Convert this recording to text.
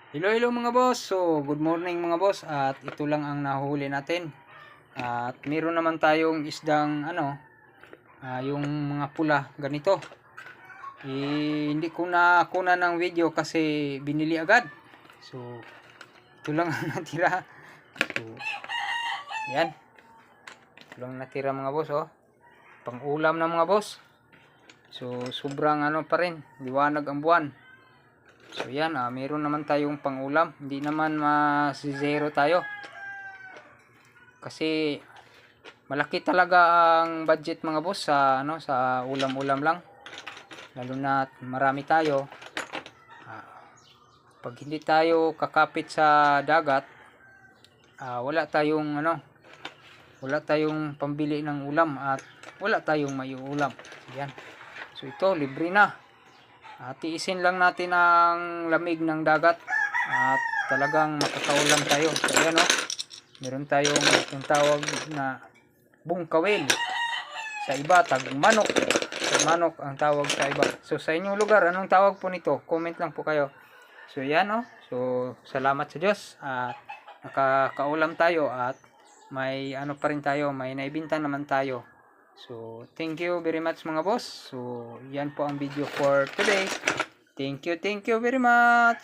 Hello mga boss. So, good morning mga boss. At ito lang ang nahuli natin. At meron naman tayong isdang yung mga pula ganito. Hindi ko na kunan ng video kasi binili agad. So, ito lang ang natira. So, yan. Ito lang natira mga boss, oh. Pang-ulam na mga boss. So, sobrang pa rin. Liwanag ang buwan. So yan, meron naman tayong pangulam. Hindi naman zero tayo. Kasi malaki talaga ang budget mga boss sa ulam-ulam lang. Lalo na marami tayo. Pag hindi tayo kakapit sa dagat, wala tayong pambili ng ulam at wala tayong maiulam. Yan. So ito, libre na. Tiisin lang natin ang lamig ng dagat at talagang makakaulam tayo. So ayan, meron tayong yung tawag na bungkawil, sa iba manok. Manok ang tawag sa iba. So sa inyong lugar, anong tawag po nito? Comment lang po kayo. So yan, so salamat sa Diyos at nakakaulam tayo at may pa rin tayo, may naibinta naman tayo. So, thank you very much mga boss. So, yan po ang video for today. Thank you very much.